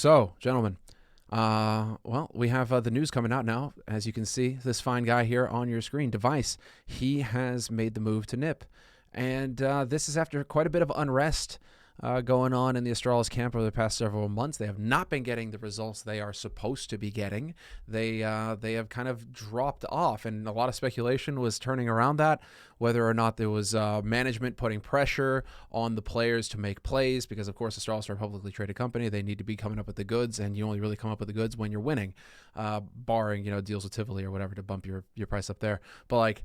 So, gentlemen, well, we have the news coming out now. As you can see, this fine guy here on your screen, Dev1ce, he has made the move to NiP. And this is after quite a bit of unrest going on in the Astralis camp over the past several months. They have not been getting the results they are supposed to be getting. They have kind of dropped off, and a lot of speculation was turning around that, whether or not there was management putting pressure on the players to make plays, because of course Astralis are a publicly traded company. They need to be coming up with the goods, and you only really come up with the goods when you're winning, barring deals with Tivoli or whatever to bump your price up there. But like,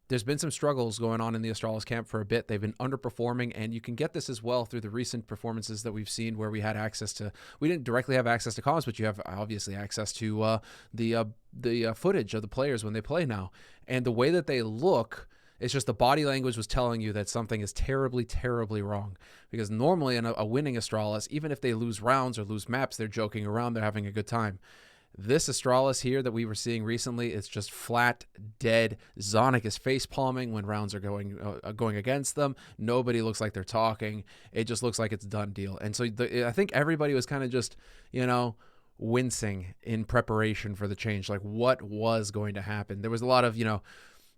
there's been some struggles going on in the Astralis camp for a bit. They've been underperforming, and you can get this as well through the recent performances that we've seen where we had access to, we didn't directly have access to comms, but you have obviously access to the footage of the players when they play now. And the way that they look, it's just the body language was telling you that something is terribly, terribly wrong. Because normally in a winning Astralis, even if they lose rounds or lose maps, they're joking around, they're having a good time. This Astralis here that we were seeing recently is just flat dead. Zonic is face palming when rounds are going against them. Nobody looks like they're talking. It just looks like it's a done deal. And so I think everybody was kind of just, wincing in preparation for the change. Like, what was going to happen? There was a lot of,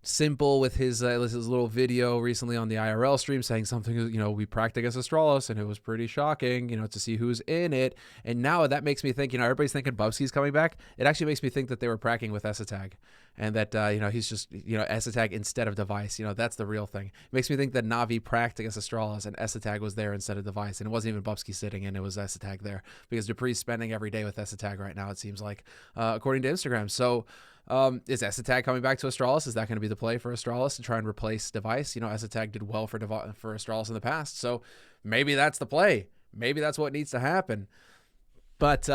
Simple with his little video recently on the IRL stream saying something, we pracked against Astralis, and it was pretty shocking, to see who's in it. And now that makes me think, everybody's thinking Bubsky's coming back. It actually makes me think that they were pracking with Esatag, and that, he's just, Esatag instead of Dev1ce. That's the real thing. It makes me think that Navi pracked against Astralis and Esatag was there instead of Dev1ce, and it wasn't even Bubsky sitting in, it was Esatag there, because Dupree's spending every day with Esatag right now, it seems like, according to Instagram. So, is Esatag coming back to Astralis? Is that going to be the play for Astralis to try and replace Dev1ce? Esatag did well for Astralis in the past, so maybe that's the play. Maybe that's what needs to happen. But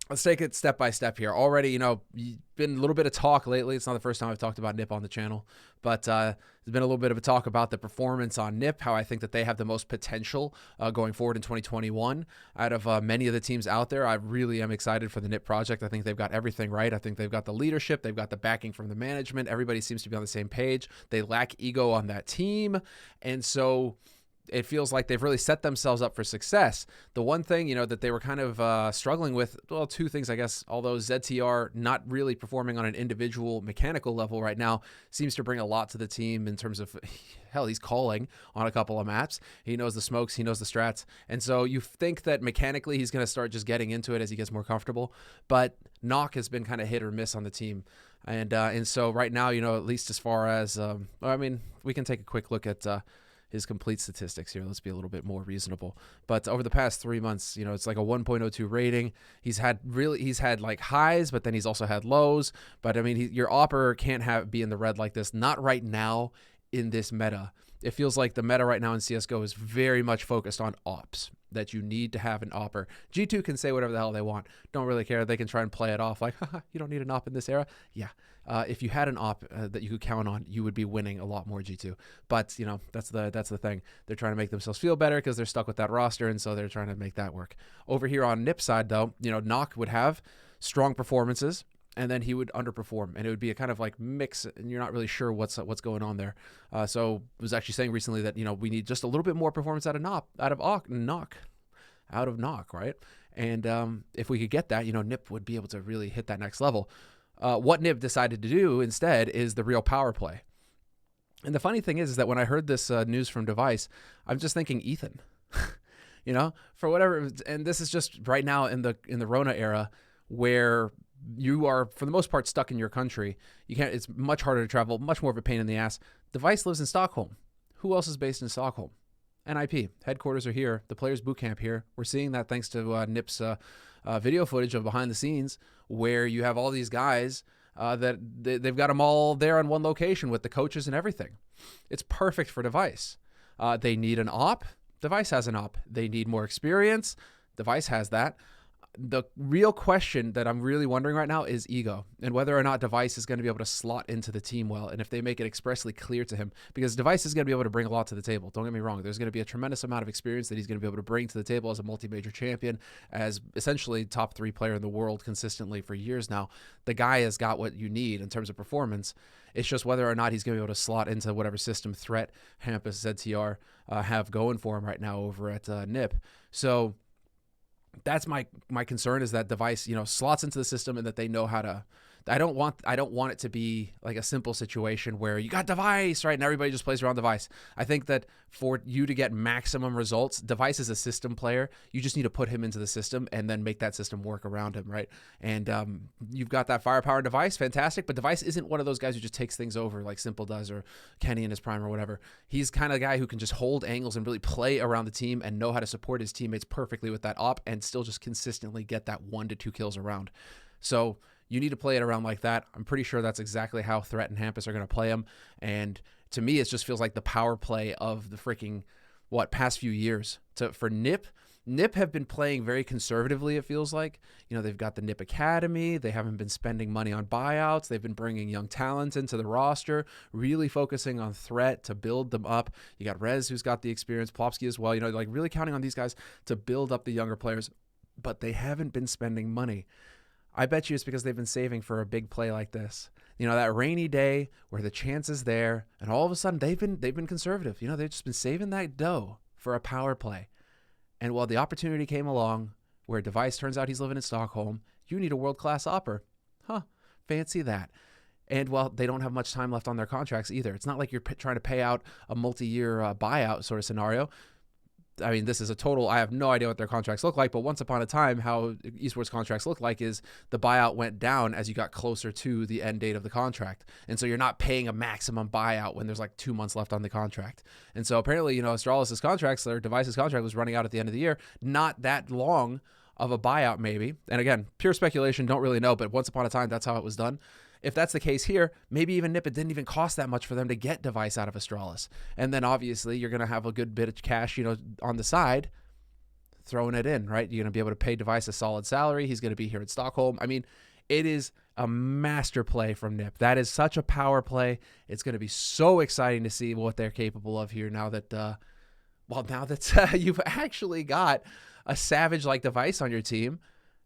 let's take it step by step here. Already, been a little bit of talk lately. It's not the first time I've talked about NiP on the channel, but there's been a little bit of a talk about the performance on NiP, how I think that they have the most potential going forward in 2021 out of many of the teams out there. I really am excited for the NiP project. I think they've got everything right. I think they've got the leadership. They've got the backing from the management. Everybody seems to be on the same page. They lack ego on that team. And so it feels like they've really set themselves up for success. The one thing, that they were kind of struggling with, well, two things, I guess, although ZTR not really performing on an individual mechanical level right now seems to bring a lot to the team in terms of, hell, he's calling on a couple of maps. He knows the smokes, he knows the strats. And so you think that mechanically he's going to start just getting into it as he gets more comfortable. But Nawwk has been kind of hit or miss on the team. And so right now, at least as far as, we can take a quick look at his complete statistics here. Let's be a little bit more reasonable. But over the past 3 months, it's like a 1.02 rating. He's had like highs, but then he's also had lows. But your AWPer can't be in the red like this. Not right now in this meta. It feels like the meta right now in CSGO is very much focused on ops, that you need to have an AWPer. G2 can say whatever the hell they want. Don't really care. They can try and play it off like, haha, you don't need an AWP in this era. Yeah. If you had an AWP that you could count on, you would be winning a lot more G2. But, that's the thing. They're trying to make themselves feel better because they're stuck with that roster, and so they're trying to make that work. Over here on NiP side, though, Nawwk would have strong performances, and then he would underperform, and it would be a kind of like mix, and you're not really sure what's going on there. So I was actually saying recently that, we need just a little bit more performance out of Nawwk, right? And if we could get that, NiP would be able to really hit that next level. What NiP decided to do instead is the real power play. And the funny thing is that when I heard this news from Dev1ce, I'm just thinking Ethan, for whatever. And this is just right now in the Rona era where you are, for the most part, stuck in your country. It's much harder to travel, much more of a pain in the ass. Dev1ce lives in Stockholm. Who else is based in Stockholm? NiP. Headquarters are here. The players boot camp here. We're seeing that thanks to NiP's video footage of behind the scenes, where you have all these guys that they've got them all there on one location with the coaches and everything. It's perfect for Dev1ce. They need an AWP. Dev1ce has an AWP. They need more experience. Dev1ce has that. The real question that I'm really wondering right now is ego, and whether or not Dev1ce is going to be able to slot into the team well, and if they make it expressly clear to him, because Dev1ce is going to be able to bring a lot to the table. Don't get me wrong. There's going to be a tremendous amount of experience that he's going to be able to bring to the table as a multi-major champion, as essentially top 3 player in the world consistently for years now. The guy has got what you need in terms of performance. It's just whether or not he's going to be able to slot into whatever system threat Hampus, ZTR have going for him right now over at NiP. So that's my concern, is that Dev1ce, you know, slots into the system and that they know how to. I don't want it to be like a simple situation where you got Dev1ce, right, and everybody just plays around Dev1ce. I think that for you to get maximum results, Dev1ce is a system player. You just need to put him into the system and then make that system work around him, right? And you've got that firepower in Dev1ce, fantastic, but Dev1ce isn't one of those guys who just takes things over like Simple does, or Kenny in his prime or whatever. He's kind of the guy who can just hold angles and really play around the team and know how to support his teammates perfectly with that op and still just consistently get that 1 to 2 kills around. So you need to play it around like that. I'm pretty sure that's exactly how Threat and Hampus are going to play him. And to me, it just feels like the power play of the freaking, past few years. For NiP, NiP have been playing very conservatively, it feels like. You know, they've got the NiP Academy. They haven't been spending money on buyouts. They've been bringing young talent into the roster, really focusing on Threat to build them up. You got Rez, who's got the experience, Plopsky as well. You know, like really counting on these guys to build up the younger players. But they haven't been spending money. I bet you it's because they've been saving for a big play like this. You know, that rainy day where the chance is there, and all of a sudden they've been conservative. You know, they've just been saving that dough for a power play. And while the opportunity came along where Dev1ce turns out he's living in Stockholm, you need a world-class opper. Fancy that. And well, they don't have much time left on their contracts either. It's not like you're trying to pay out a multi-year buyout sort of scenario. I mean, this is a total, I have no idea what their contracts look like, but once upon a time, how esports contracts look like is the buyout went down as you got closer to the end date of the contract. And so you're not paying a maximum buyout when there's like 2 months left on the contract. And so apparently, you know, Astralis' contracts, their Dev1ce's contract was running out at the end of the year. Not that long of a buyout maybe. And again, pure speculation, don't really know, but once upon a time, that's how it was done. If that's the case here, maybe even NiP, it didn't even cost that much for them to get Dev1ce out of Astralis. And then obviously you're going to have a good bit of cash, you know, on the side, throwing it in, right? You're going to be able to pay Dev1ce a solid salary. He's going to be here in Stockholm. I mean, it is a master play from NiP. That is such a power play. It's going to be so exciting to see what they're capable of here now that, you've actually got a savage like Dev1ce on your team.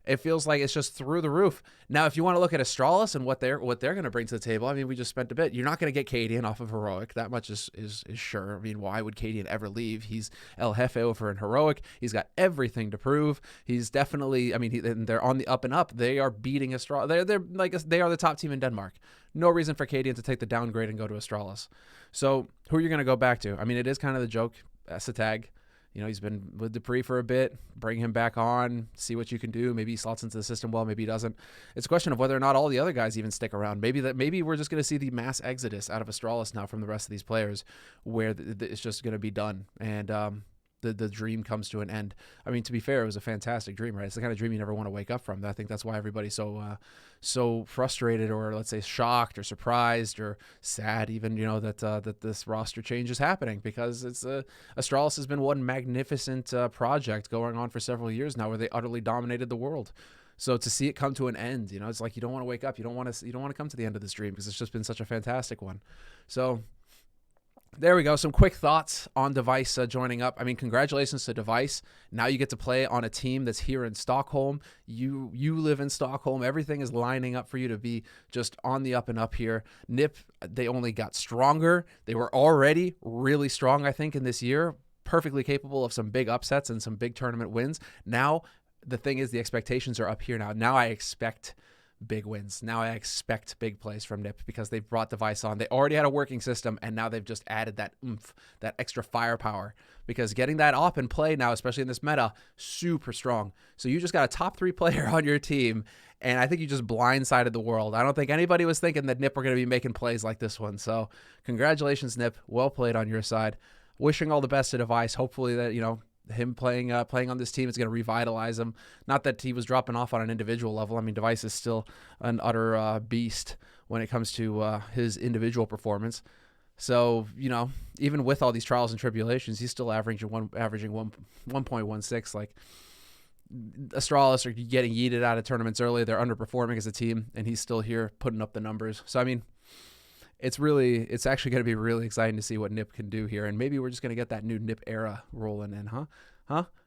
It feels like it's just through the roof. Now, if you want to look at Astralis and what they're going to bring to the table, I mean, we just spent a bit. You're not going to get Cadian off of Heroic. That much is sure. I mean, why would Cadian ever leave? He's El Jefe over in Heroic. He's got everything to prove. He's definitely, I mean, they're on the up and up. They are beating Astralis. They are the top team in Denmark. No reason for Cadian to take the downgrade and go to Astralis. So who are you going to go back to? I mean, it is kind of the joke. Satag. You know, he's been with Dupree for a bit. Bring him back on, see what you can do. Maybe he slots into the system well, maybe he doesn't. It's a question of whether or not all the other guys even stick around. Maybe we're just going to see the mass exodus out of Astralis now from the rest of these players, where it's just going to be done. And the dream comes to an end. I mean, to be fair, it was a fantastic dream, right? It's the kind of dream you never want to wake up from. I think that's why everybody's so frustrated, or let's say shocked or surprised or sad even, you know, that this roster change is happening, because it's Astralis has been one magnificent project going on for several years now, where they utterly dominated the world. So to see it come to an end, you know, it's like you don't want to wake up. You don't want to come to the end of this dream, because it's just been such a fantastic one. So there we go. Some quick thoughts on Dev1ce joining up. I mean, congratulations to Dev1ce. Now you get to play on a team that's here in Stockholm. You live in Stockholm. Everything is lining up for you to be just on the up and up here. NiP, they only got stronger. They were already really strong, I think, in this year. Perfectly capable of some big upsets and some big tournament wins. Now, the thing is, the expectations are up here now. Now I expect big wins. Now I expect big plays from NiP, because they've brought Dev1ce on. They already had a working system, and now they've just added that oomph, that extra firepower, because getting that op in play now, especially in this meta, super strong. So you just got a top 3 player on your team, and I think you just blindsided the world. I don't think anybody was thinking that NiP were going to be making plays like this one. So congratulations, NiP. Well played on your side. Wishing all the best to Dev1ce. Hopefully that, you know, him playing on this team is going to revitalize him. Not that he was dropping off on an individual level. I mean, Dev1ce is still an utter beast when it comes to his individual performance. So, you know, even with all these trials and tribulations, he's still averaging 1.16. Like, Astralis are getting yeeted out of tournaments early. They're underperforming as a team, and he's still here putting up the numbers. So, I mean, it's actually going to be really exciting to see what NiP can do here. And maybe we're just going to get that new NiP era rolling in, huh?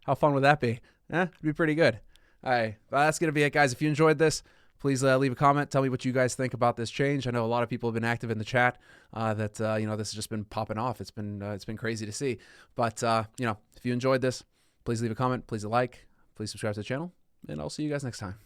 How fun would that be? It'd be pretty good. All right. Well, that's going to be it, guys. If you enjoyed this, please leave a comment. Tell me what you guys think about this change. I know a lot of people have been active in the chat that you know, this has just been popping off. It's been crazy to see. But, you know, if you enjoyed this, please leave a comment. Please a like. please subscribe to the channel, and I'll see you guys next time.